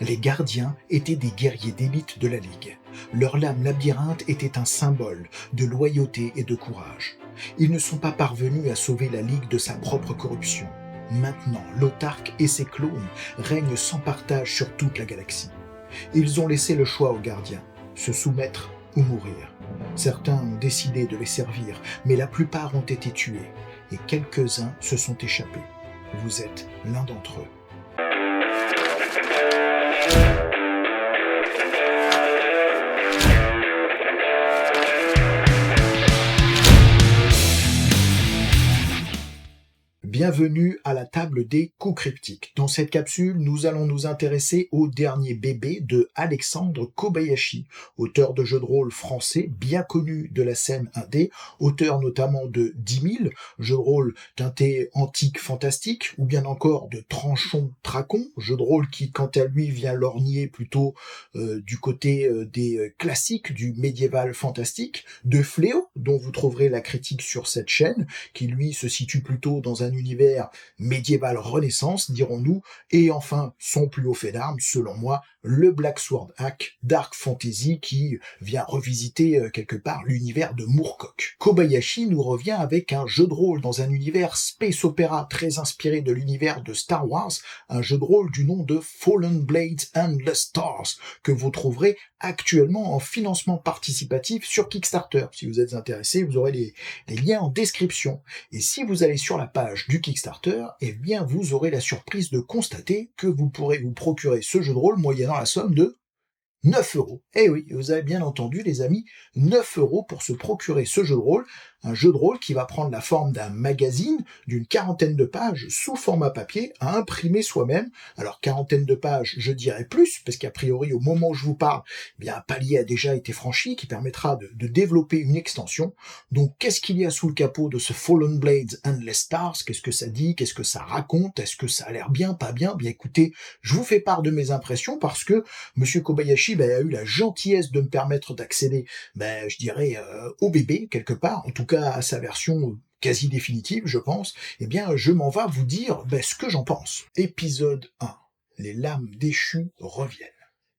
Les gardiens étaient des guerriers d'élite de la Ligue. Leur lame labyrinthe était un symbole de loyauté et de courage. Ils ne sont pas parvenus à sauver la Ligue de sa propre corruption. Maintenant, l'autarque et ses clones règnent sans partage sur toute la galaxie. Ils ont laissé le choix aux gardiens, se soumettre ou mourir. Certains ont décidé de les servir, mais la plupart ont été tués, et quelques-uns se sont échappés. Vous êtes l'un d'entre eux. Bienvenue à la table des coups cryptiques. Dans cette capsule, nous allons nous intéresser au dernier bébé de Alexandre Kobayashi, auteur de jeux de rôle français bien connu de la scène indé, auteur notamment de 10 000, jeu de rôle teinté antique fantastique, ou bien encore de Tranchon Tracon, jeu de rôle qui quant à lui vient lorgner plutôt du côté des classiques du médiéval fantastique, de Fléau, dont vous trouverez la critique sur cette chaîne, qui lui se situe plutôt dans un univers médiéval renaissance, dirons-nous, et enfin, son plus haut fait d'armes, selon moi, le Black Sword Hack Dark Fantasy qui vient revisiter quelque part l'univers de Moorcock. Kobayashi nous revient avec un jeu de rôle dans un univers space opéra très inspiré de l'univers de Star Wars, un jeu de rôle du nom de Fallen Blades and the Stars, que vous trouverez actuellement en financement participatif sur Kickstarter. Si vous êtes intéressé, vous aurez les liens en description. Et si vous allez sur la page du Kickstarter, eh bien vous aurez la surprise de constater que vous pourrez vous procurer ce jeu de rôle moyennant la somme de 9 €. Eh oui, vous avez bien entendu les amis, 9 € pour se procurer ce jeu de rôle, un jeu de rôle qui va prendre la forme d'un magazine d'une 40aine de pages sous format papier à imprimer soi-même. Alors 40aine de pages, je dirais plus, parce qu'a priori au moment où je vous parle, eh bien un palier a déjà été franchi qui permettra de développer une extension. Donc qu'est-ce qu'il y a sous le capot de ce Fallen Blades Endless Stars? Qu'est-ce que ça dit? Qu'est-ce que ça raconte? Est-ce que ça a l'air bien, pas bien? Bien écoutez, je vous fais part de mes impressions parce que Monsieur Kobayashi a eu la gentillesse de me permettre d'accéder, je dirais, au bébé, quelque part, en tout cas à sa version quasi définitive, je pense. Eh bien, je m'en vais vous dire ce que j'en pense. Épisode 1. Les lames déchues reviennent.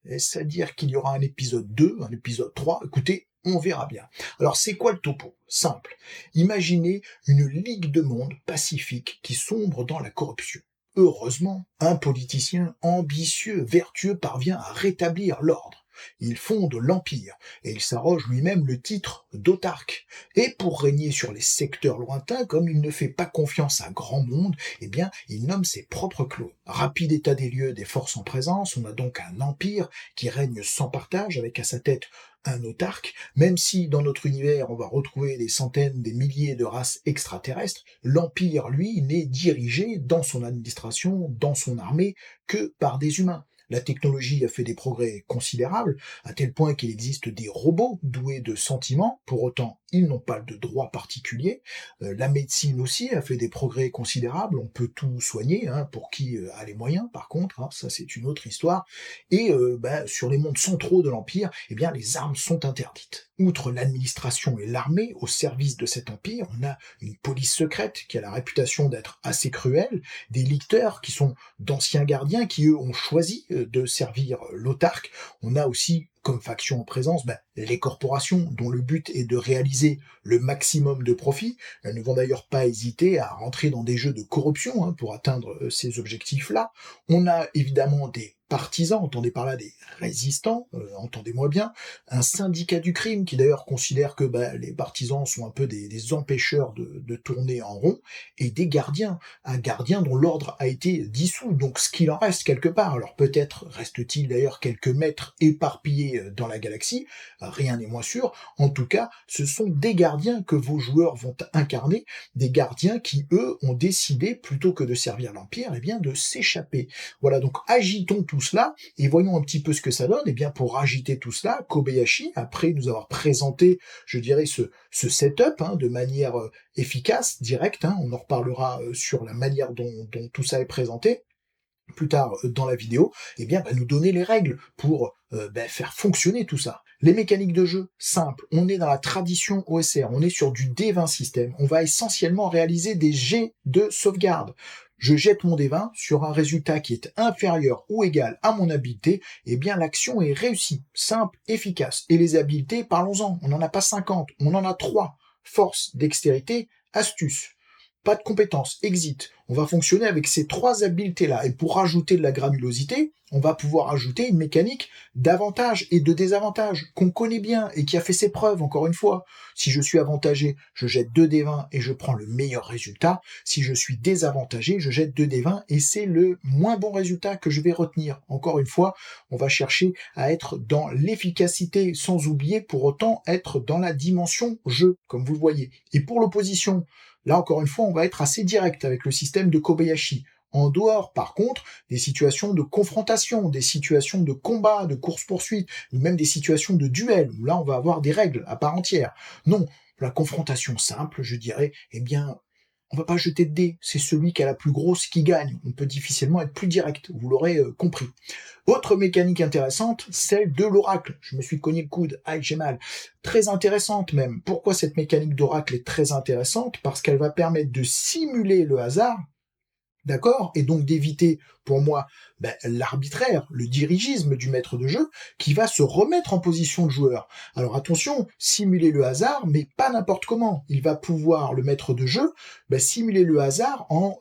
Est-ce à dire qu'il y aura un épisode 2, un épisode 3? Écoutez, on verra bien. Alors, c'est quoi le topo? Simple. Imaginez une ligue de monde pacifique qui sombre dans la corruption. Heureusement, un politicien ambitieux, vertueux parvient à rétablir l'ordre. Il fonde l'Empire, et il s'arroge lui-même le titre d'autarque. Et pour régner sur les secteurs lointains, comme il ne fait pas confiance à grand monde, eh bien, il nomme ses propres clones. Rapide état des lieux des forces en présence, on a donc un empire qui règne sans partage, avec à sa tête un autarque, même si dans notre univers on va retrouver des centaines, des milliers de races extraterrestres, l'Empire, lui, n'est dirigé dans son administration, dans son armée, que par des humains. La technologie a fait des progrès considérables, à tel point qu'il existe des robots doués de sentiments, pour autant ils n'ont pas de droits particuliers. La médecine aussi a fait des progrès considérables, on peut tout soigner, pour qui a les moyens par contre, ça c'est une autre histoire. Et sur les mondes centraux de l'Empire, eh bien les armes sont interdites. Outre l'administration et l'armée au service de cet empire, on a une police secrète qui a la réputation d'être assez cruelle, des licteurs qui sont d'anciens gardiens qui eux ont choisi de servir l'autarque. On a aussi comme faction en présence, les corporations dont le but est de réaliser le maximum de profit. Elles ne vont d'ailleurs pas hésiter à rentrer dans des jeux de corruption pour atteindre ces objectifs-là. On a évidemment des partisans, entendez par là des résistants, entendez-moi bien, un syndicat du crime qui d'ailleurs considère que les partisans sont un peu des empêcheurs de tourner en rond, et des gardiens, un gardien dont l'ordre a été dissous, donc ce qu'il en reste quelque part. Alors peut-être reste-t-il d'ailleurs quelques maîtres éparpillés dans la galaxie, rien n'est moins sûr. En tout cas, ce sont des gardiens que vos joueurs vont incarner, des gardiens qui, eux, ont décidé, plutôt que de servir l'Empire, de s'échapper. Voilà, donc agitons tout cela, et voyons un petit peu ce que ça donne. Pour agiter tout cela, Kobayashi, après nous avoir présenté, je dirais, ce setup, de manière efficace, directe, on en reparlera sur la manière dont tout ça est présenté, plus tard dans la vidéo, nous donner les règles pour faire fonctionner tout ça. Les mécaniques de jeu, simples. On est dans la tradition OSR, on est sur du D20 système. On va essentiellement réaliser des jets de sauvegarde. Je jette mon D20 sur un résultat qui est inférieur ou égal à mon habileté, eh bien l'action est réussie, simple, efficace. Et les habiletés, parlons-en, on n'en a pas 50, on en a 3. Force, dextérité, astuce. Pas de compétences, exit. On va fonctionner avec ces 3 habiletés-là. Et pour rajouter de la granulosité, on va pouvoir ajouter une mécanique d'avantages et de désavantages qu'on connaît bien et qui a fait ses preuves, encore une fois. Si je suis avantagé, je jette 2 D20 et je prends le meilleur résultat. Si je suis désavantagé, je jette 2 D20 et c'est le moins bon résultat que je vais retenir. Encore une fois, on va chercher à être dans l'efficacité sans oublier pour autant être dans la dimension jeu, comme vous le voyez. Et pour l'opposition, là, encore une fois, on va être assez direct avec le système de Kobayashi. En dehors, par contre, des situations de confrontation, des situations de combat, de course-poursuite, ou même des situations de duel, où là, on va avoir des règles à part entière. Non, la confrontation simple, je dirais, eh bien, on va pas jeter de dés, c'est celui qui a la plus grosse qui gagne. On peut difficilement être plus direct, vous l'aurez compris. Autre mécanique intéressante, celle de l'oracle. Je me suis cogné le coude, aïe j'ai mal. Très intéressante même. Pourquoi cette mécanique d'oracle est très intéressante? Parce qu'elle va permettre de simuler le hasard, d'accord, et donc d'éviter, pour moi, l'arbitraire, le dirigisme du maître de jeu, qui va se remettre en position de joueur. Alors attention, simuler le hasard, mais pas n'importe comment. Il va pouvoir, le maître de jeu, simuler le hasard en,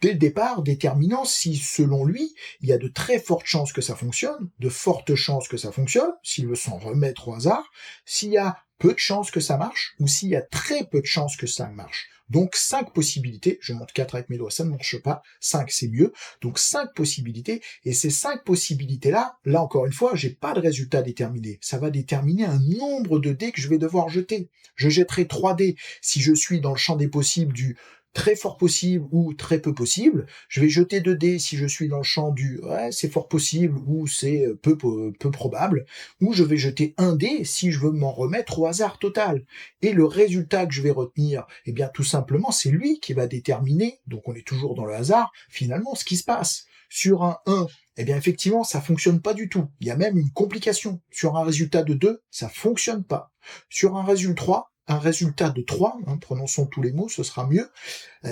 dès le départ, déterminant si, selon lui, il y a de très fortes chances que ça fonctionne, de fortes chances que ça fonctionne, s'il veut s'en remettre au hasard, s'il y a peu de chances que ça marche, ou s'il y a très peu de chances que ça marche. Donc 5 possibilités, je monte 4 avec mes doigts, ça ne marche pas, 5 c'est mieux, donc 5 possibilités, et ces 5 possibilités-là, là encore une fois, j'ai pas de résultat déterminé, ça va déterminer un nombre de dés que je vais devoir jeter. Je jetterai 3 dés si je suis dans le champ des possibles du très fort possible ou très peu possible. Je vais jeter 2 dés si je suis dans le champ du c'est fort possible ou c'est peu probable, ou je vais jeter 1 dé si je veux m'en remettre au hasard total. Et le résultat que je vais retenir, eh bien tout simplement c'est lui qui va déterminer, donc on est toujours dans le hasard, finalement ce qui se passe. Sur un 1, eh bien effectivement ça fonctionne pas du tout, il y a même une complication. Sur un résultat de 2, ça fonctionne pas. Sur un résultat de 3, prononçons tous les mots, ce sera mieux,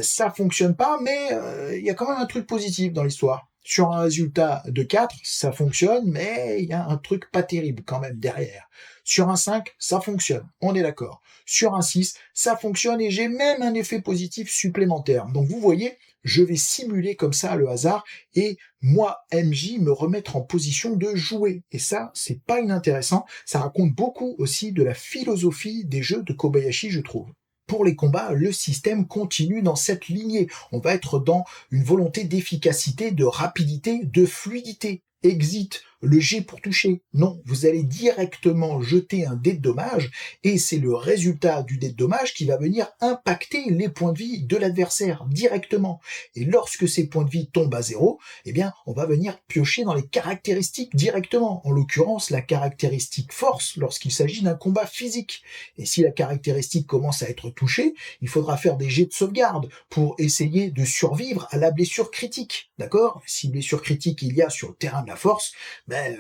ça fonctionne pas, mais il y a quand même un truc positif dans l'histoire. Sur un résultat de 4, ça fonctionne, mais il y a un truc pas terrible quand même derrière. Sur un 5, ça fonctionne, on est d'accord. Sur un 6, ça fonctionne et j'ai même un effet positif supplémentaire. Donc vous voyez, je vais simuler comme ça le hasard et moi, MJ, me remettre en position de jouer. Et ça, c'est pas inintéressant. Ça raconte beaucoup aussi de la philosophie des jeux de Kobayashi, je trouve. Pour les combats, le système continue dans cette lignée. On va être dans une volonté d'efficacité, de rapidité, de fluidité. Exit le jet pour toucher. Non, vous allez directement jeter un dé de dommage et c'est le résultat du dé de dommage qui va venir impacter les points de vie de l'adversaire directement. Et lorsque ces points de vie tombent à 0, eh bien, on va venir piocher dans les caractéristiques directement. En l'occurrence, la caractéristique force lorsqu'il s'agit d'un combat physique. Et si la caractéristique commence à être touchée, il faudra faire des jets de sauvegarde pour essayer de survivre à la blessure critique. D'accord? Si blessure critique il y a sur le terrain de la force,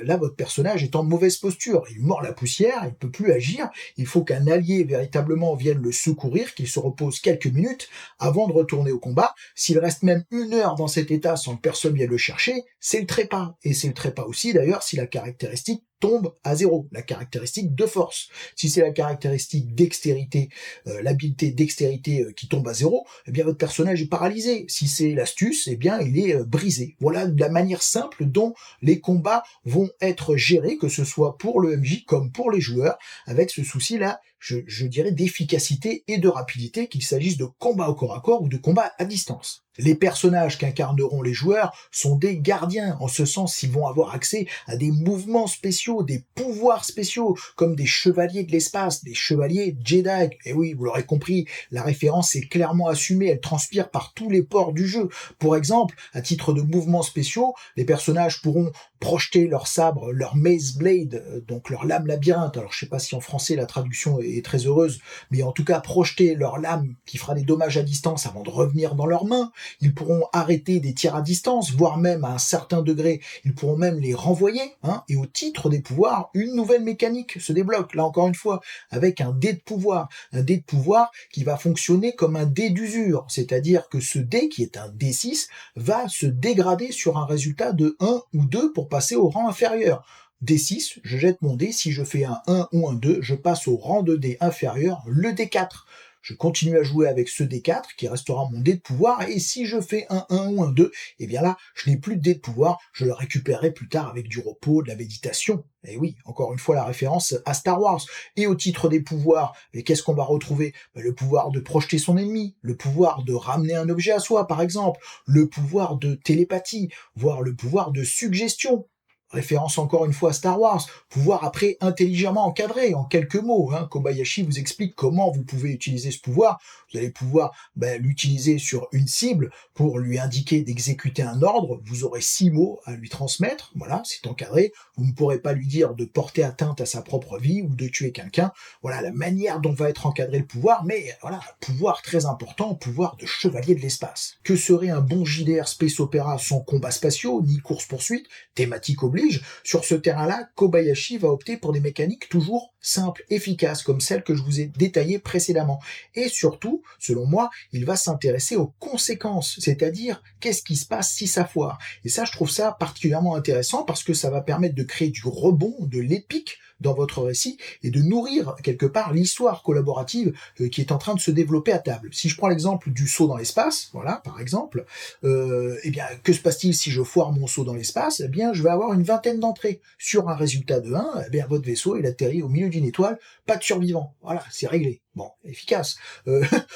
là, votre personnage est en mauvaise posture. Il mord la poussière, il peut plus agir. Il faut qu'un allié véritablement vienne le secourir, qu'il se repose quelques minutes avant de retourner au combat. S'il reste même 1 heure dans cet état sans que personne vienne le chercher, c'est le trépas. Et c'est le trépas aussi, d'ailleurs, si la caractéristique tombe à 0, la caractéristique de force. Si c'est la caractéristique dextérité, l'habileté dextérité qui tombe à 0, eh bien votre personnage est paralysé. Si c'est l'astuce, eh bien il est brisé. Voilà la manière simple dont les combats vont être gérés, que ce soit pour le MJ comme pour les joueurs, avec ce souci-là, je dirais, d'efficacité et de rapidité, qu'il s'agisse de combat au corps à corps ou de combat à distance. Les personnages qu'incarneront les joueurs sont des gardiens, en ce sens ils vont avoir accès à des mouvements spéciaux, des pouvoirs spéciaux, comme des chevaliers de l'espace, des chevaliers Jedi. Et oui, vous l'aurez compris, la référence est clairement assumée, elle transpire par tous les pores du jeu. Pour exemple, à titre de mouvements spéciaux, les personnages pourront projeter leur sabre, leur mace blade, donc leur lame labyrinthe. Alors je sais pas si en français la traduction est et très heureuse, mais en tout cas projeter leur lame qui fera des dommages à distance avant de revenir dans leurs mains. Ils pourront arrêter des tirs à distance, voire même à un certain degré, ils pourront même les renvoyer, hein, et au titre des pouvoirs, une nouvelle mécanique se débloque, là encore une fois, avec un dé de pouvoir. Un dé de pouvoir qui va fonctionner comme un dé d'usure, c'est-à-dire que ce dé, qui est un D6, va se dégrader sur un résultat de 1 ou 2 pour passer au rang inférieur. D6, je jette mon dé, si je fais un 1 ou un 2, je passe au rang de dé inférieur, le D4. Je continue à jouer avec ce D4 qui restera mon dé de pouvoir, et si je fais un 1 ou un 2, eh bien là, je n'ai plus de dé de pouvoir, je le récupérerai plus tard avec du repos, de la méditation. Et oui, encore une fois la référence à Star Wars. Et au titre des pouvoirs, et qu'est-ce qu'on va retrouver? Le pouvoir de projeter son ennemi, le pouvoir de ramener un objet à soi par exemple, le pouvoir de télépathie, voire le pouvoir de suggestion. Référence encore une fois à Star Wars, pouvoir après intelligemment encadrer, en quelques mots. Kobayashi vous explique comment vous pouvez utiliser ce pouvoir. Vous allez pouvoir l'utiliser sur une cible pour lui indiquer d'exécuter un ordre. Vous aurez 6 mots à lui transmettre. Voilà, c'est encadré. Vous ne pourrez pas lui dire de porter atteinte à sa propre vie ou de tuer quelqu'un. Voilà la manière dont va être encadré le pouvoir, mais voilà, pouvoir très important, pouvoir de chevalier de l'espace. Que serait un bon JDR Space Opera sans combats spatiaux, ni course-poursuite, thématique oblige? Sur ce terrain-là, Kobayashi va opter pour des mécaniques toujours simples, efficaces, comme celles que je vous ai détaillées précédemment. Et surtout, selon moi, il va s'intéresser aux conséquences, c'est-à-dire qu'est-ce qui se passe si ça foire. Et ça, je trouve ça particulièrement intéressant parce que ça va permettre de créer du rebond, de l'épique dans votre récit et de nourrir quelque part l'histoire collaborative qui est en train de se développer à table. Si je prends l'exemple du saut dans l'espace, voilà, par exemple, eh bien, que se passe-t-il si je foire mon saut dans l'espace? Eh bien, je vais avoir une vingtaine d'entrées. Sur un résultat de 1, eh bien, votre vaisseau, il atterrit au milieu d'une étoile, pas de survivants. Voilà, c'est réglé. Bon, efficace.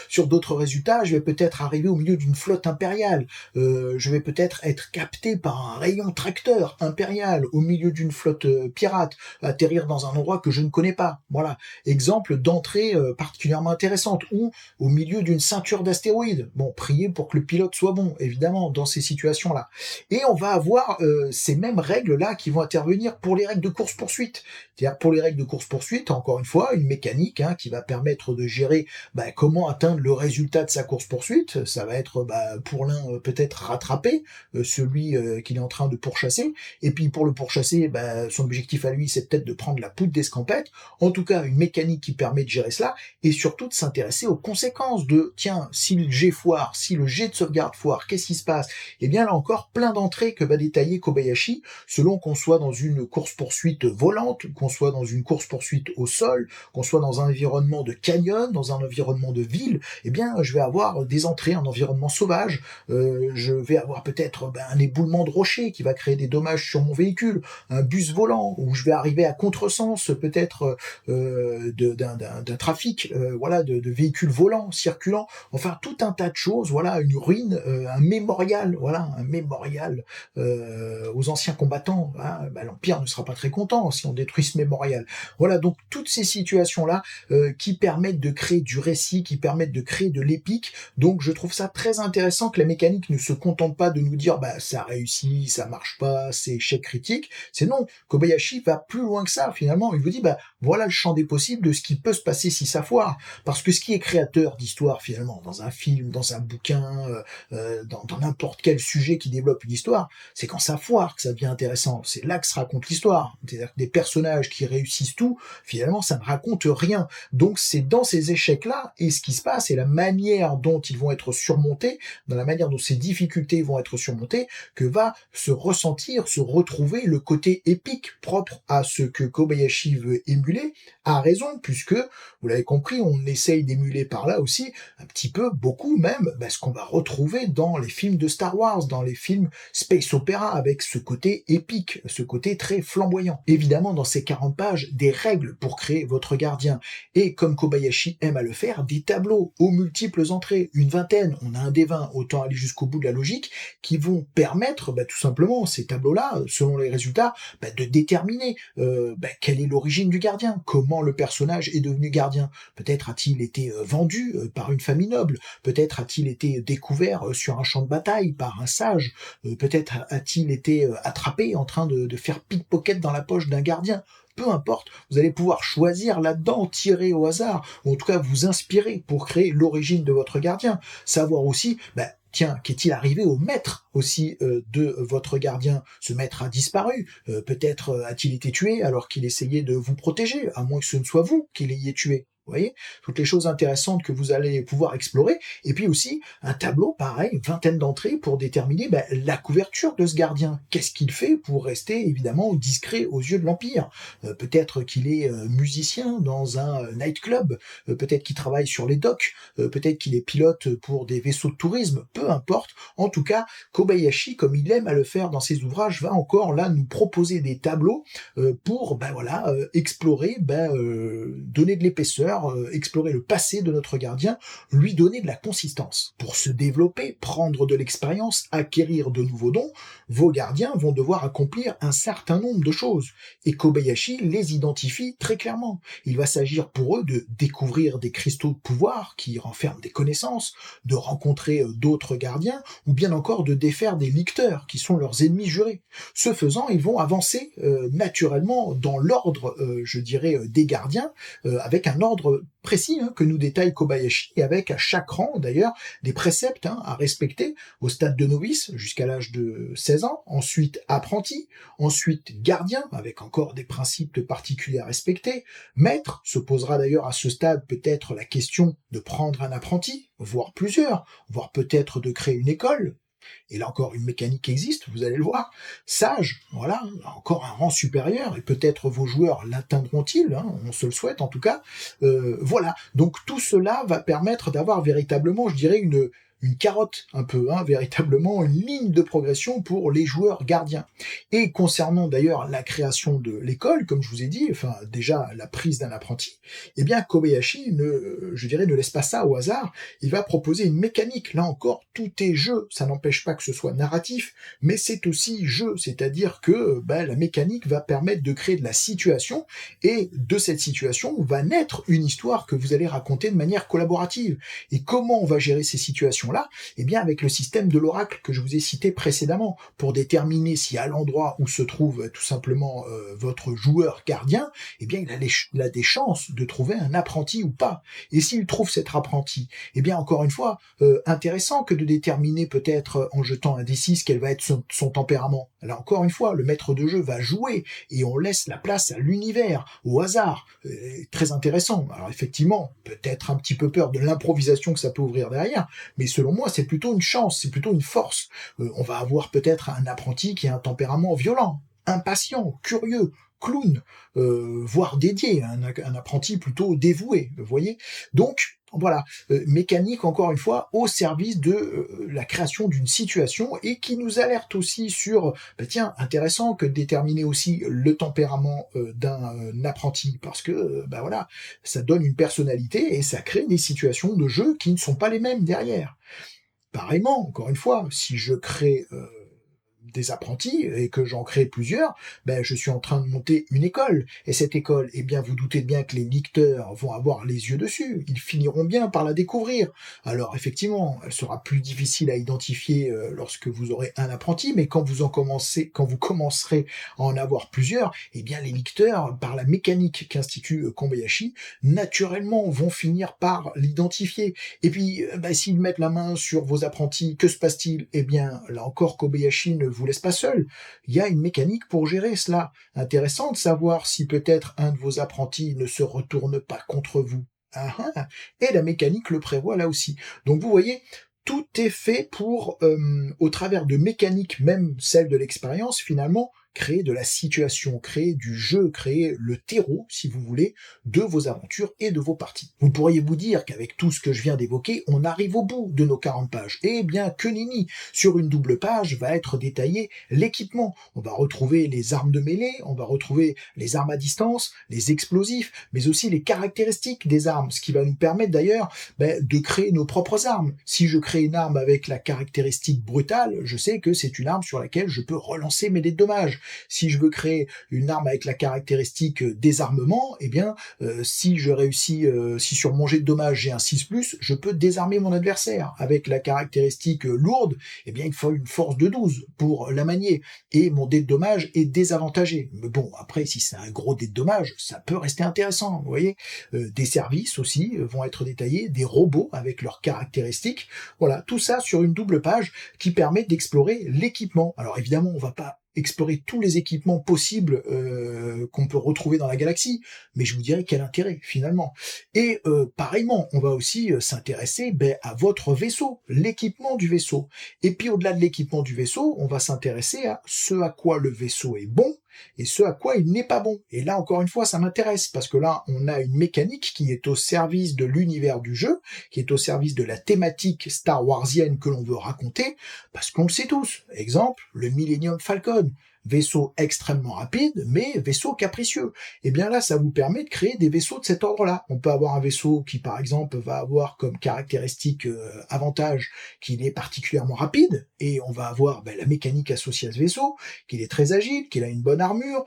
Sur d'autres résultats, je vais peut-être arriver au milieu d'une flotte impériale. Je vais peut-être être capté par un rayon tracteur impérial au milieu d'une flotte pirate, atterrir dans un endroit que je ne connais pas. Voilà, exemple d'entrée particulièrement intéressante. Ou au milieu d'une ceinture d'astéroïdes. Bon, priez pour que le pilote soit bon, évidemment, dans ces situations-là. Et on va avoir ces mêmes règles-là qui vont intervenir pour les règles de course-poursuite. C'est-à-dire pour les règles de course-poursuite, encore une fois, une mécanique qui va permettre de gérer comment atteindre le résultat de sa course-poursuite. Ça va être pour l'un peut-être rattraper celui qu'il est en train de pourchasser. Et puis pour le pourchasser, son objectif à lui, c'est peut-être de prendre la poudre d'escampette. En tout cas, une mécanique qui permet de gérer cela et surtout de s'intéresser aux conséquences de, tiens, si le jet foire, si le jet de sauvegarde foire, qu'est-ce qui se passe? Et bien là encore, plein d'entrées que va détailler Kobayashi, selon qu'on soit dans une course-poursuite volante, qu'on soit dans une course-poursuite au sol, qu'on soit dans un environnement de canyon, dans un environnement de ville, eh bien, je vais avoir des entrées en environnement sauvage, je vais avoir peut-être un éboulement de rochers qui va créer des dommages sur mon véhicule, un bus volant, où je vais arriver à contresens peut-être d'un trafic, de véhicules volants, circulants, enfin tout un tas de choses, voilà, une ruine, un mémorial, aux anciens combattants, l'Empire ne sera pas très content si on détruit ce mémorial. Voilà, donc toutes ces situations-là qui permettent de créer du récit, qui permettent de créer de l'épique, donc je trouve ça très intéressant que la mécanique ne se contente pas de nous dire ça réussit, ça marche pas, c'est échec critique, c'est non, Kobayashi va plus loin que ça finalement, il vous dit voilà le champ des possibles de ce qui peut se passer si ça foire, parce que ce qui est créateur d'histoire finalement, dans un film, dans un bouquin, dans n'importe quel sujet qui développe une histoire, c'est quand ça foire que ça devient intéressant, c'est là que se raconte l'histoire, c'est-à-dire que des personnages qui réussissent tout, finalement ça ne raconte rien, donc c'est dans ces échecs-là, et ce qui se passe, et la manière dont ils vont être surmontés, dans la manière dont ces difficultés vont être surmontées, que va se ressentir, se retrouver le côté épique propre à ce que Kobayashi veut émuler, a raison, puisque, vous l'avez compris, on essaye d'émuler par là aussi, un petit peu, beaucoup même, ce qu'on va retrouver dans les films de Star Wars, dans les films space opéra, avec ce côté épique, ce côté très flamboyant. Évidemment, dans ces 40 pages, des règles pour créer votre gardien, et comme Kobayashi aime à le faire, des tableaux aux multiples entrées, une vingtaine, on a un des 20, autant aller jusqu'au bout de la logique, qui vont permettre, tout simplement, ces tableaux-là, selon les résultats, de déterminer quelle est l'origine du gardien, comment le personnage est devenu gardien. Peut-être a-t-il été vendu par une famille noble, peut-être a-t-il été découvert sur un champ de bataille par un sage, peut-être a-t-il été attrapé en train de faire pickpocket dans la poche d'un gardien. peu importe, vous allez pouvoir choisir là-dedans, tirer au hasard, ou en tout cas vous inspirer pour créer l'origine de votre gardien. Savoir aussi, tiens, qu'est-il arrivé au maître aussi de votre gardien? Ce maître a disparu, peut-être a-t-il été tué alors qu'il essayait de vous protéger, à moins que ce ne soit vous qui l'ayez tué. Vous voyez, toutes les choses intéressantes que vous allez pouvoir explorer. Et puis aussi, un tableau, pareil, une vingtaine d'entrées pour déterminer la couverture de ce gardien. Qu'est-ce qu'il fait pour rester, évidemment, discret aux yeux de l'Empire? Peut-être qu'il est musicien dans un nightclub, peut-être qu'il travaille sur les docks, peut-être qu'il est pilote pour des vaisseaux de tourisme, peu importe. En tout cas, Kobayashi, comme il aime à le faire dans ses ouvrages, va encore là nous proposer des tableaux pour explorer, donner de l'épaisseur, explorer le passé de notre gardien, lui donner de la consistance. Pour se développer, prendre de l'expérience, acquérir de nouveaux dons, vos gardiens vont devoir accomplir un certain nombre de choses. Et Kobayashi les identifie très clairement. Il va s'agir pour eux de découvrir des cristaux de pouvoir qui renferment des connaissances, de rencontrer d'autres gardiens, ou bien encore de défaire des licteurs qui sont leurs ennemis jurés. Ce faisant, ils vont avancer naturellement dans l'ordre, des gardiens, avec un ordre précis que nous détaille Kobayashi, et avec à chaque rang d'ailleurs des préceptes à respecter au stade de novice jusqu'à l'âge de 16 ans, ensuite apprenti, ensuite gardien avec encore des principes particuliers à respecter, maître, se posera d'ailleurs à ce stade peut-être la question de prendre un apprenti, voire plusieurs, voire peut-être de créer une école. Et là encore, une mécanique existe, vous allez le voir. Sage, voilà, encore un rang supérieur, et peut-être vos joueurs l'atteindront-ils, on se le souhaite en tout cas. Voilà, donc tout cela va permettre d'avoir véritablement, je dirais, une carotte un peu, véritablement une ligne de progression pour les joueurs gardiens. Et concernant d'ailleurs la création de l'école, comme je vous ai dit, enfin déjà la prise d'un apprenti, eh bien Kobayashi ne laisse pas ça au hasard, il va proposer une mécanique. Là encore, tout est jeu, ça n'empêche pas que ce soit narratif, mais c'est aussi jeu, c'est-à-dire que la mécanique va permettre de créer de la situation, et de cette situation va naître une histoire que vous allez raconter de manière collaborative. Et comment on va gérer ces situations-là? Eh bien, avec le système de l'oracle que je vous ai cité précédemment, pour déterminer si à l'endroit où se trouve tout simplement votre joueur gardien, eh bien, il a des chances de trouver un apprenti ou pas. Et s'il trouve cet apprenti, eh bien, encore une fois, intéressant que de déterminer peut-être en jetant un D6 quel va être son tempérament. Là, encore une fois, le maître de jeu va jouer et on laisse la place à l'univers, au hasard. Très intéressant. Alors effectivement, peut-être un petit peu peur de l'improvisation que ça peut ouvrir derrière, mais selon moi, c'est plutôt une chance, c'est plutôt une force. On va avoir peut-être un apprenti qui a un tempérament violent, impatient, curieux, clown, voire dédié, un apprenti plutôt dévoué, vous voyez. Donc, voilà, mécanique encore une fois au service de la création d'une situation, et qui nous alerte aussi sur, intéressant que de déterminer aussi le tempérament d'un apprenti, parce que voilà, ça donne une personnalité et ça crée des situations de jeu qui ne sont pas les mêmes derrière. Pareillement, encore une fois, si je crée des apprentis et que j'en crée plusieurs, je suis en train de monter une école. Et cette école, eh bien, vous doutez bien que les licteurs vont avoir les yeux dessus. Ils finiront bien par la découvrir. Alors, effectivement, elle sera plus difficile à identifier lorsque vous aurez un apprenti, mais quand vous commencerez à en avoir plusieurs, eh bien, les licteurs, par la mécanique qu'institue Kobayashi, naturellement vont finir par l'identifier. Et puis, s'ils mettent la main sur vos apprentis, que se passe-t-il? Eh bien, là encore, Kobayashi ne vous laisse pas seul. Il y a une mécanique pour gérer cela. Intéressant de savoir si peut-être un de vos apprentis ne se retourne pas contre vous. Et la mécanique le prévoit là aussi. Donc vous voyez, tout est fait pour, au travers de mécaniques, même celle de l'expérience, finalement, créer de la situation, créer du jeu, créer le terreau, si vous voulez, de vos aventures et de vos parties. Vous pourriez vous dire qu'avec tout ce que je viens d'évoquer, on arrive au bout de nos 40 pages. Eh bien, que nenni! Sur une double page va être détaillé l'équipement. On va retrouver les armes de mêlée, on va retrouver les armes à distance, les explosifs, mais aussi les caractéristiques des armes, ce qui va nous permettre d'ailleurs de créer nos propres armes. Si je crée une arme avec la caractéristique brutale, je sais que c'est une arme sur laquelle je peux relancer mes dés de dommages. Si je veux créer une arme avec la caractéristique désarmement, eh bien, si je réussis, si sur mon jet de dommage j'ai un 6+, je peux désarmer mon adversaire. Avec la caractéristique lourde, eh bien, il faut une force de 12 pour la manier. Et mon dé de dommage est désavantagé. Mais bon, après, si c'est un gros dé de dommage, ça peut rester intéressant, vous voyez. Des services aussi vont être détaillés, des robots avec leurs caractéristiques. Voilà, tout ça sur une double page qui permet d'explorer l'équipement. Alors évidemment, on va pas explorer tous les équipements possibles qu'on peut retrouver dans la galaxie, mais je vous dirais quel intérêt finalement. Et pareillement, on va aussi s'intéresser à votre vaisseau, l'équipement du vaisseau. Et puis au-delà de l'équipement du vaisseau, on va s'intéresser à ce à quoi le vaisseau est bon et ce à quoi il n'est pas bon. Et là, encore une fois, ça m'intéresse, parce que là, on a une mécanique qui est au service de l'univers du jeu, qui est au service de la thématique Star Warsienne que l'on veut raconter, parce qu'on le sait tous. Exemple, le Millennium Falcon. Vaisseau extrêmement rapide, mais vaisseau capricieux. Et bien là, ça vous permet de créer des vaisseaux de cet ordre-là. On peut avoir un vaisseau qui, par exemple, va avoir comme caractéristique avantage qu'il est particulièrement rapide, et on va avoir la mécanique associée à ce vaisseau, qu'il est très agile, qu'il a une bonne armure,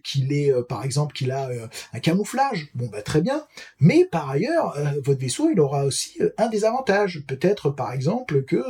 qu'il est, par exemple, qu'il a un camouflage. Bon, très bien. Mais par ailleurs, votre vaisseau, il aura aussi un désavantage. Peut-être, par exemple, que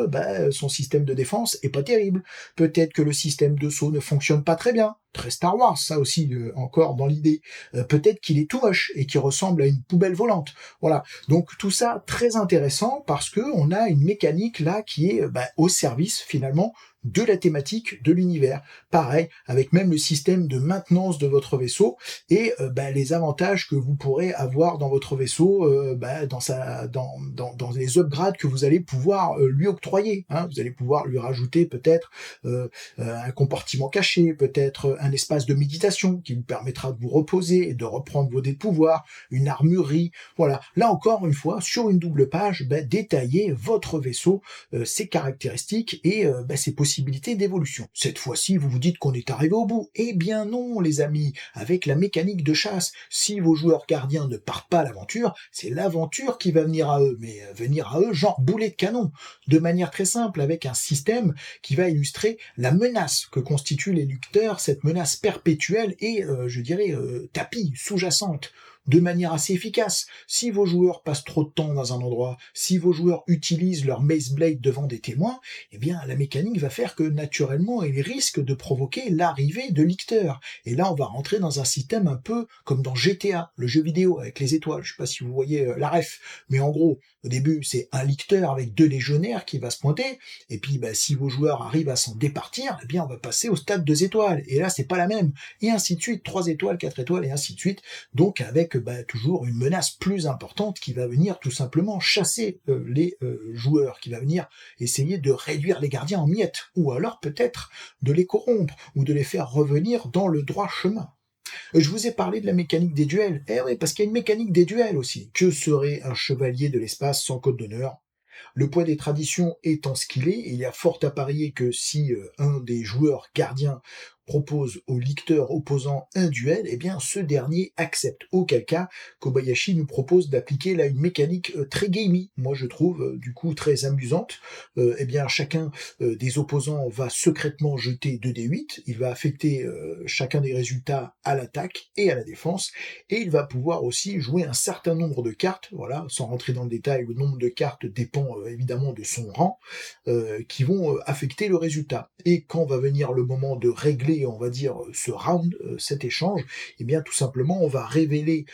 son système de défense est pas terrible. Peut-être que le système de saut ne fonctionne pas très bien. Très Star Wars, ça aussi, encore dans l'idée. Peut-être qu'il est tout moche et qu'il ressemble à une poubelle volante. Voilà. Donc tout ça, très intéressant, parce que on a une mécanique là qui est au service, finalement, de la thématique de l'univers. Pareil, avec même le système de maintenance de votre vaisseau et les avantages que vous pourrez avoir dans votre vaisseau, dans les upgrades que vous allez pouvoir lui octroyer. Hein. Vous allez pouvoir lui rajouter peut-être un compartiment caché, peut-être un espace de méditation qui vous permettra de vous reposer et de reprendre vos dés de pouvoir, une armurerie. Voilà. Là encore une fois, sur une double page, détaillez votre vaisseau, ses caractéristiques et ses possibilités d'évolution. Cette fois-ci, vous vous dites qu'on est arrivé au bout. Eh bien non, les amis, avec la mécanique de chasse, si vos joueurs gardiens ne partent pas à l'aventure, c'est l'aventure qui va venir à eux, mais venir à eux genre boulet de canon, de manière très simple, avec un système qui va illustrer la menace que constituent les lecteurs, cette menace perpétuelle et, tapis, sous-jacente, de manière assez efficace. Si vos joueurs passent trop de temps dans un endroit, si vos joueurs utilisent leur Mace Blade devant des témoins, eh bien la mécanique va faire que naturellement il risque de provoquer l'arrivée de licteurs. Et là on va rentrer dans un système un peu comme dans GTA, le jeu vidéo avec les étoiles. Je sais pas si vous voyez la ref, mais en gros, au début c'est un licteur avec 2 légionnaires qui va se pointer, et puis si vos joueurs arrivent à s'en départir, eh bien on va passer au stade 2 étoiles. Et là c'est pas la même. Et ainsi de suite, 3 étoiles, 4 étoiles, et ainsi de suite. Donc avec toujours une menace plus importante qui va venir tout simplement chasser les joueurs, qui va venir essayer de réduire les gardiens en miettes, ou alors peut-être de les corrompre, ou de les faire revenir dans le droit chemin. Je vous ai parlé de la mécanique des duels. Eh oui, parce qu'il y a une mécanique des duels aussi. Que serait un chevalier de l'espace sans code d'honneur ? Le poids des traditions étant ce qu'il est, il y a fort à parier que si un des joueurs gardiens propose au licteur opposant un duel, eh bien ce dernier accepte. Auquel cas, Kobayashi nous propose d'appliquer là une mécanique très gamey, moi je trouve du coup très amusante. Eh bien chacun des opposants va secrètement jeter 2d8, il va affecter chacun des résultats à l'attaque et à la défense, et il va pouvoir aussi jouer un certain nombre de cartes, voilà, sans rentrer dans le détail, le nombre de cartes dépend évidemment de son rang, qui vont affecter le résultat. Et quand va venir le moment de régler, on va dire, ce round, cet échange, eh bien tout simplement on va révéler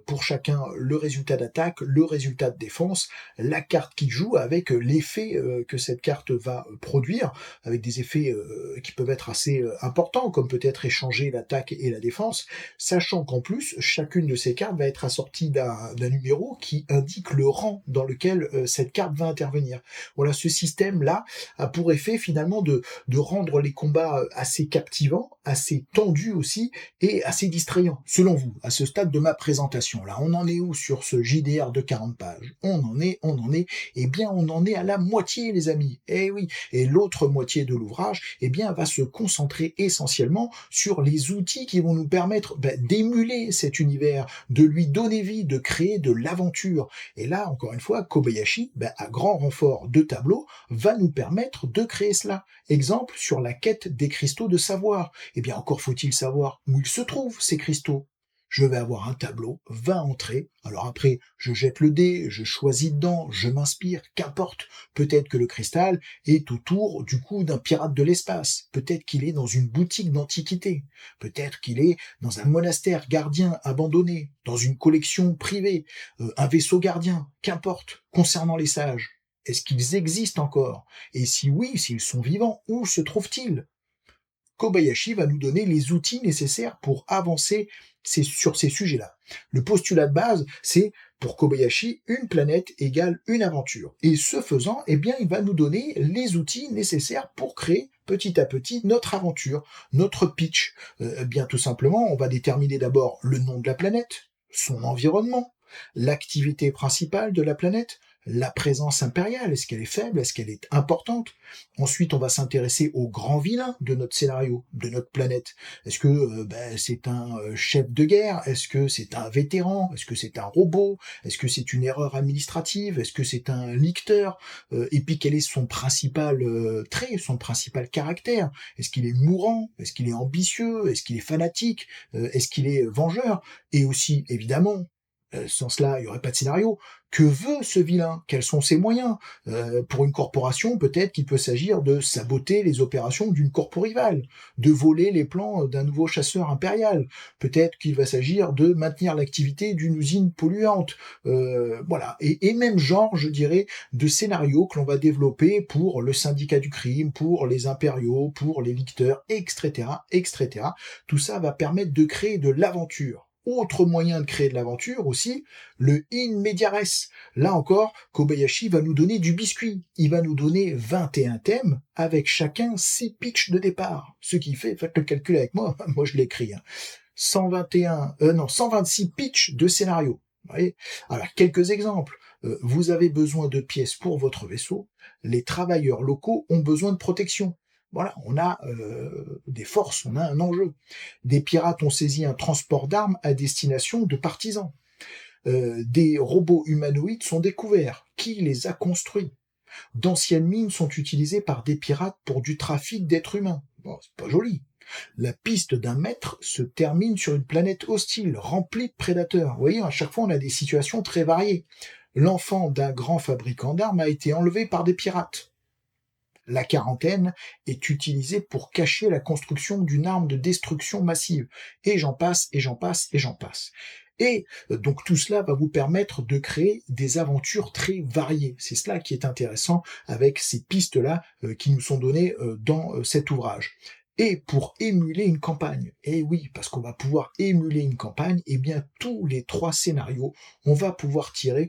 pour chacun le résultat d'attaque, le résultat de défense, la carte qu'il joue avec l'effet que cette carte va produire, avec des effets qui peuvent être assez importants, comme peut-être échanger l'attaque et la défense, sachant qu'en plus chacune de ces cartes va être assortie d'un numéro qui indique le rang dans lequel cette carte va intervenir. Voilà, ce système-là a pour effet finalement de rendre les combats assez captivants, assez tendus aussi, et assez distrayants. Selon vous, à ce stade de ma présentation, là, on en est où sur ce JDR de 40 pages ? On en est, eh bien on en est à la moitié, les amis. Eh oui, et l'autre moitié de l'ouvrage, eh bien va se concentrer essentiellement sur les outils qui vont nous permettre d'émuler cet univers, de lui donner vie, de créer de l'aventure. Et là, encore une fois, Kobayashi, à grand renfort de tableau, va nous permettre de créer cela. Exemple sur la quête des cristaux de savoir. savoir. Eh bien, encore faut-il savoir où ils se trouvent, ces cristaux. Je vais avoir un tableau, 20 entrées. Alors après, je jette le dé, je choisis dedans, je m'inspire, qu'importe. Peut-être que le cristal est autour du cou d'un pirate de l'espace. Peut-être qu'il est dans une boutique d'antiquités. Peut-être qu'il est dans un monastère gardien abandonné, dans une collection privée, un vaisseau gardien, qu'importe. Concernant les sages, est-ce qu'ils existent encore? Et si oui, s'ils sont vivants, où se trouvent-ils? Kobayashi va nous donner les outils nécessaires pour avancer sur ces sujets-là. Le postulat de base, c'est pour Kobayashi, une planète égale une aventure. Et ce faisant, eh bien, il va nous donner les outils nécessaires pour créer petit à petit notre aventure, notre pitch. Bien tout simplement, on va déterminer d'abord le nom de la planète, son environnement, l'activité principale de la planète, la présence impériale, est-ce qu'elle est faible, est-ce qu'elle est importante? Ensuite, on va s'intéresser au grand vilain de notre scénario, de notre planète. Est-ce que c'est un chef de guerre? Est-ce que c'est un vétéran? Est-ce que c'est un robot? Est-ce que c'est une erreur administrative? Est-ce que c'est un licteur? Et puis quel est son principal trait, son principal caractère? Est-ce qu'il est mourant? Est-ce qu'il est ambitieux? Est-ce qu'il est fanatique? Est-ce qu'il est vengeur? Et aussi, évidemment, sans cela, il n'y aurait pas de scénario. Que veut ce vilain? Quels sont ses moyens? Pour une corporation, peut-être qu'il peut s'agir de saboter les opérations d'une corpo rivale, de voler les plans d'un nouveau chasseur impérial. Peut-être qu'il va s'agir de maintenir l'activité d'une usine polluante. Voilà. Et même genre, je dirais, de scénarios que l'on va développer pour le syndicat du crime, pour les impériaux, pour les licteurs, etc., etc. Tout ça va permettre de créer de l'aventure. Autre moyen de créer de l'aventure aussi, le in media res. Là encore, Kobayashi va nous donner du biscuit. Il va nous donner 21 thèmes avec chacun 6 pitchs de départ. Ce qui fait, faites le calcul avec moi, moi je l'écris, 126 pitchs de scénario. Vous voyez. Alors, quelques exemples. Vous avez besoin de pièces pour votre vaisseau. Les travailleurs locaux ont besoin de protection. Voilà, on a des forces, on a un enjeu. Des pirates ont saisi un transport d'armes à destination de partisans. Des robots humanoïdes sont découverts. Qui les a construits? D'anciennes mines sont utilisées par des pirates pour du trafic d'êtres humains. Bon, c'est pas joli. La piste d'un maître se termine sur une planète hostile, remplie de prédateurs. Vous voyez, à chaque fois, on a des situations très variées. L'enfant d'un grand fabricant d'armes a été enlevé par des pirates. La quarantaine est utilisée pour cacher la construction d'une arme de destruction massive. Et j'en passe, et j'en passe, et j'en passe. Et donc tout cela va vous permettre de créer des aventures très variées. C'est cela qui est intéressant avec ces pistes-là qui nous sont données dans cet ouvrage. Et pour émuler une campagne, et oui, parce qu'on va pouvoir émuler une campagne, eh bien tous les 3 scénarios, on va pouvoir tirer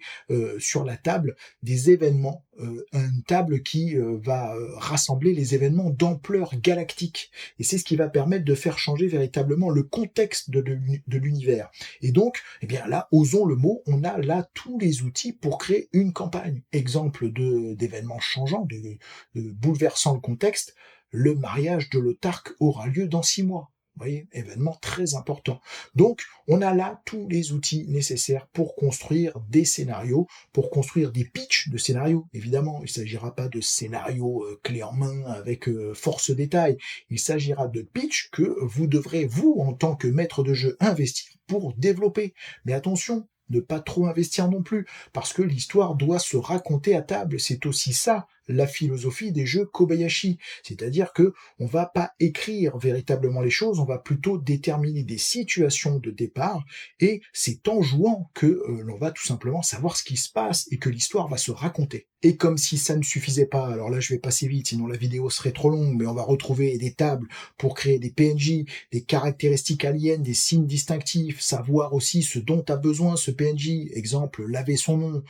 sur la table des événements, une table qui va rassembler les événements d'ampleur galactique. Et c'est ce qui va permettre de faire changer véritablement le contexte de l'univers. Et donc, eh bien là, osons le mot, on a là tous les outils pour créer une campagne. Exemple d'événements changeants, de bouleversant le contexte. Le mariage de l'autarque aura lieu dans 6 mois. Vous voyez, événement très important. Donc, on a là tous les outils nécessaires pour construire des scénarios, pour construire des pitchs de scénarios. Évidemment, il ne s'agira pas de scénarios clés en main avec force détail. Il s'agira de pitchs que vous devrez, vous, en tant que maître de jeu, investir pour développer. Mais attention, ne pas trop investir non plus, parce que l'histoire doit se raconter à table. C'est aussi ça, la philosophie des jeux Kobayashi. C'est-à-dire que on va pas écrire véritablement les choses, on va plutôt déterminer des situations de départ, et c'est en jouant que l'on va tout simplement savoir ce qui se passe et que l'histoire va se raconter. Et comme si ça ne suffisait pas, alors là je vais passer vite, sinon la vidéo serait trop longue, mais on va retrouver des tables pour créer des PNJ, des caractéristiques aliens, des signes distinctifs, savoir aussi ce dont a besoin ce PNJ, exemple, laver son nom,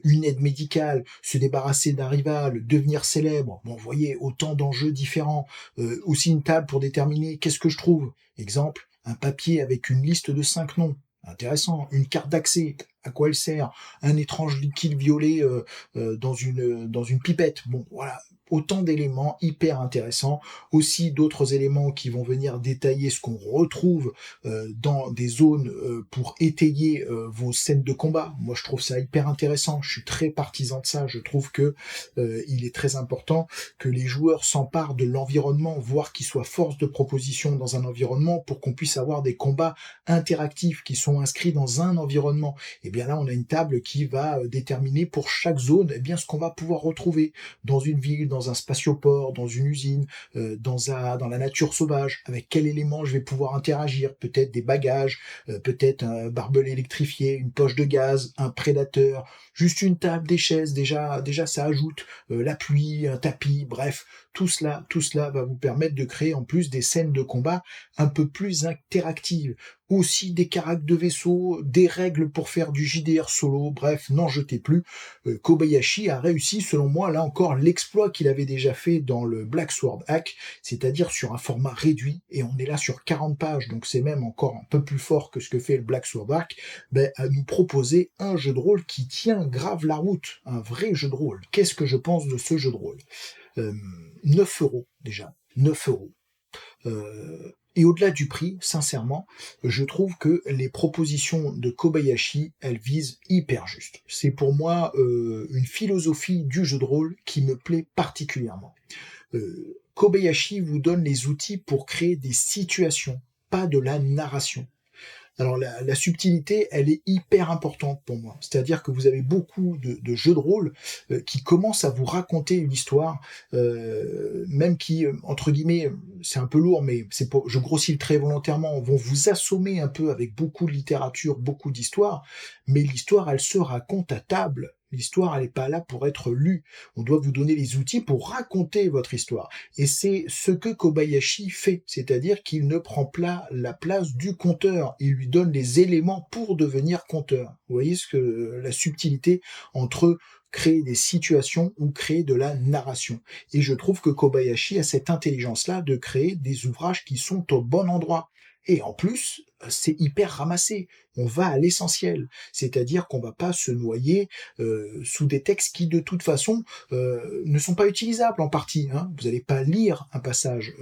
une aide médicale, se débarrasser d'un rival, devenir célèbre. Bon, vous voyez, autant d'enjeux différents. Aussi une table pour déterminer qu'est-ce que je trouve. Exemple, un papier avec une liste de 5 noms. Intéressant. Une carte d'accès. À quoi elle sert? Un étrange liquide violet dans une pipette. Bon, voilà. autant d'éléments hyper intéressants, aussi d'autres éléments qui vont venir détailler ce qu'on retrouve dans des zones pour étayer vos scènes de combat. Moi je trouve ça hyper intéressant, je suis très partisan de ça, je trouve que il est très important que les joueurs s'emparent de l'environnement, voire qu'ils soient force de proposition dans un environnement pour qu'on puisse avoir des combats interactifs qui sont inscrits dans un environnement. Et bien là on a une table qui va déterminer pour chaque zone eh bien ce qu'on va pouvoir retrouver dans une ville, dans un spatioport, dans une usine, dans la nature sauvage, avec quel élément je vais pouvoir interagir, peut-être des bagages, peut-être un barbelé électrifié, une poche de gaz, un prédateur, juste une table, des chaises, déjà ça ajoute la pluie, un tapis, bref, tout cela va vous permettre de créer en plus des scènes de combat un peu plus interactives, aussi des caractères de vaisseau, des règles pour faire du JDR solo, bref, n'en jetez plus. Kobayashi a réussi, selon moi, là encore, l'exploit qu'il avait déjà fait dans le Black Sword Hack, c'est-à-dire sur un format réduit, et on est là sur 40 pages, donc c'est même encore un peu plus fort que ce que fait le Black Sword Hack, à nous proposer un jeu de rôle qui tient grave la route, un vrai jeu de rôle. Qu'est-ce que je pense de ce jeu de rôle 9 euros déjà, 9 euros. Et au-delà du prix, sincèrement, je trouve que les propositions de Kobayashi, elles visent hyper juste. C'est pour moi une philosophie du jeu de rôle qui me plaît particulièrement. Kobayashi vous donne les outils pour créer des situations, pas de la narration. Alors la subtilité, elle est hyper importante pour moi. C'est-à-dire que vous avez beaucoup de jeux de rôle qui commencent à vous raconter une histoire, même qui, entre guillemets, c'est un peu lourd, mais je grossis le trait volontairement, vont vous assommer un peu avec beaucoup de littérature, beaucoup d'histoire, mais l'histoire, elle se raconte à table. L'histoire, elle n'est pas là pour être lue. On doit vous donner les outils pour raconter votre histoire. Et c'est ce que Kobayashi fait, c'est-à-dire qu'il ne prend pas la place du conteur. Il lui donne les éléments pour devenir conteur. Vous voyez la subtilité entre créer des situations ou créer de la narration. Et je trouve que Kobayashi a cette intelligence-là de créer des ouvrages qui sont au bon endroit. Et en plus, c'est hyper ramassé. On va à l'essentiel. C'est-à-dire qu'on va pas se noyer sous des textes qui, de toute façon, ne sont pas utilisables en partie. Hein. Vous n'allez pas lire un passage.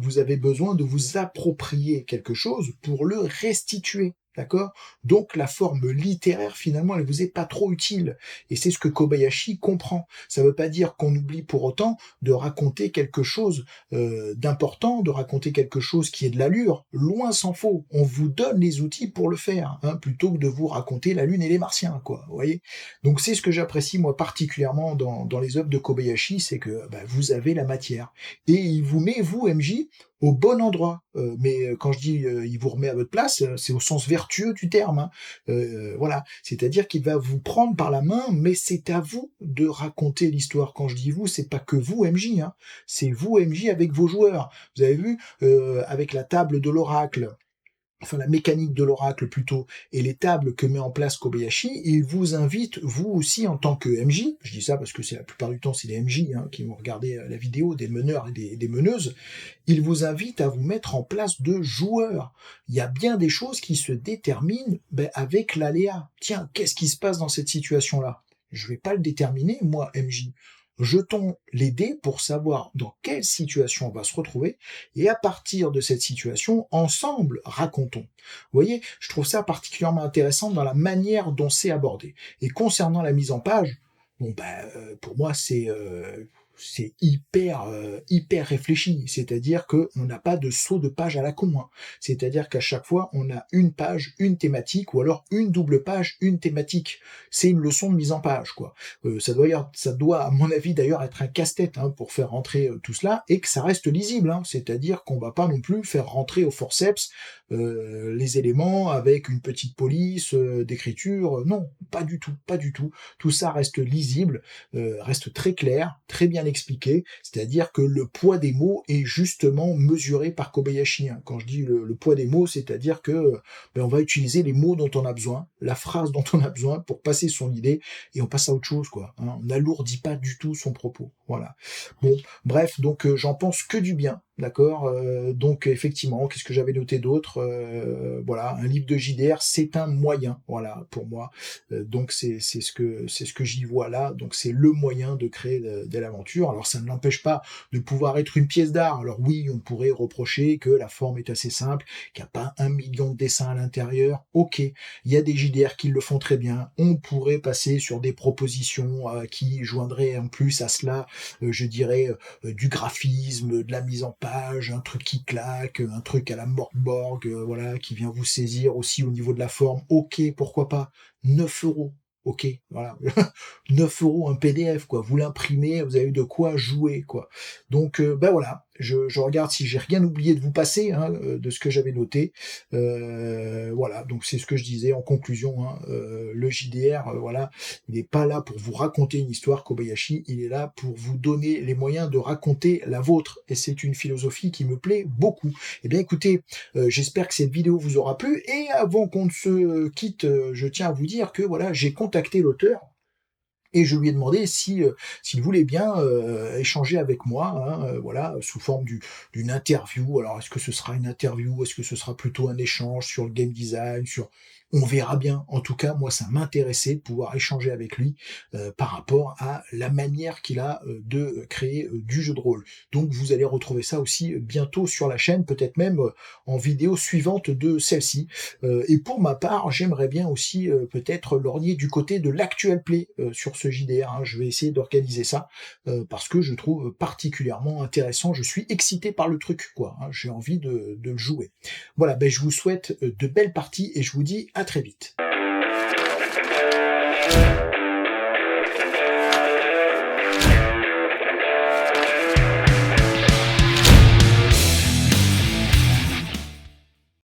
Vous avez besoin de vous approprier quelque chose pour le restituer. D'accord? Donc la forme littéraire, finalement, elle vous est pas trop utile. Et c'est ce que Kobayashi comprend. Ça veut pas dire qu'on oublie pour autant de raconter quelque chose d'important, de raconter quelque chose qui est de l'allure. Loin s'en faut. On vous donne les outils pour le faire, hein, plutôt que de vous raconter la Lune et les Martiens, quoi. Vous voyez? Donc c'est ce que j'apprécie, moi, particulièrement dans les œuvres de Kobayashi, c'est que vous avez la matière. Et il vous met, vous, MJ, au bon endroit. Mais quand je dis il vous remet à votre place, c'est au sens vertueux du terme. Hein. Voilà, c'est-à-dire qu'il va vous prendre par la main, mais c'est à vous de raconter l'histoire. Quand je dis vous, c'est pas que vous MJ, hein. C'est vous MJ avec vos joueurs. Vous avez vu avec la table de l'oracle. Enfin la mécanique de l'oracle plutôt, et les tables que met en place Kobayashi, il vous invite, vous aussi en tant que MJ, je dis ça parce que c'est la plupart du temps c'est les MJ qui vont regarder la vidéo, des meneurs et des meneuses, il vous invite à vous mettre en place de joueurs. Il y a bien des choses qui se déterminent avec l'aléa. Tiens, qu'est-ce qui se passe dans cette situation-là? Je vais pas le déterminer, moi, MJ. Jetons les dés pour savoir dans quelle situation on va se retrouver, et à partir de cette situation, ensemble, racontons. Vous voyez, je trouve ça particulièrement intéressant dans la manière dont c'est abordé. Et concernant la mise en page, pour moi, c'est hyper réfléchi. C'est-à-dire qu'on n'a pas de saut de page à la con. Hein. C'est-à-dire qu'à chaque fois, on a une page, une thématique, ou alors une double page, une thématique. C'est une leçon de mise en page, quoi. Ça doit, à mon avis, d'ailleurs, être un casse-tête pour faire rentrer tout cela, et que ça reste lisible. Hein. C'est-à-dire qu'on va pas non plus faire rentrer au forceps les éléments avec une petite police d'écriture. Non, pas du tout, pas du tout. Tout ça reste lisible, reste très clair, très bien expliqué, c'est-à-dire que le poids des mots est justement mesuré par Kobayashi. Hein. Quand je dis le poids des mots, c'est-à-dire que on va utiliser les mots dont on a besoin, la phrase dont on a besoin pour passer son idée, et on passe à autre chose, quoi. Hein. On n'alourdit pas du tout son propos. Voilà. Bon, bref, donc j'en pense que du bien. d'accord? Donc effectivement, qu'est-ce que j'avais noté d'autre? Voilà, un livre de JDR, c'est un moyen, voilà, pour moi. Donc c'est ce que j'y vois là, donc c'est le moyen de créer de l'aventure. Alors ça ne l'empêche pas de pouvoir être une pièce d'art. Alors oui, on pourrait reprocher que la forme est assez simple, qu'il n'y a pas 1 million de dessins à l'intérieur. OK, il y a des JDR qui le font très bien. On pourrait passer sur des propositions, qui joindraient en plus à cela, je dirais, du graphisme, de la mise en page, un truc qui claque, un truc à la Morgborg, voilà, qui vient vous saisir aussi au niveau de la forme. OK, pourquoi pas. 9 €. OK, voilà. 9 € un PDF, quoi. Vous l'imprimez, vous avez de quoi jouer, quoi. Donc, ben voilà, je regarde si j'ai rien oublié de vous passer, hein, de ce que j'avais noté. Voilà, donc c'est ce que je disais en conclusion, hein, le JDR, voilà, il n'est pas là pour vous raconter une histoire, Kobayashi, il est là pour vous donner les moyens de raconter la vôtre. Et c'est une philosophie qui me plaît beaucoup. Eh bien écoutez, j'espère que cette vidéo vous aura plu. Et avant qu'on ne se quitte, je tiens à vous dire que voilà, j'ai contacté l'auteur et je lui ai demandé si, s'il voulait bien échanger avec moi, hein, voilà, sous forme d'une interview. Alors, est-ce que ce sera une interview? Est-ce que ce sera plutôt un échange sur le game design, sur... On verra bien. En tout cas, moi, ça m'intéressait de pouvoir échanger avec lui par rapport à la manière qu'il a de créer du jeu de rôle. Donc, vous allez retrouver ça aussi bientôt sur la chaîne, peut-être même en vidéo suivante de celle-ci. Et pour ma part, j'aimerais bien aussi peut-être lorgner du côté de l'actuel play sur ce JDR. Hein. Je vais essayer d'organiser ça parce que je trouve particulièrement intéressant. Je suis excité par le truc, quoi. Hein. J'ai envie de le jouer. Voilà, ben, je vous souhaite de belles parties et je vous dis à très vite.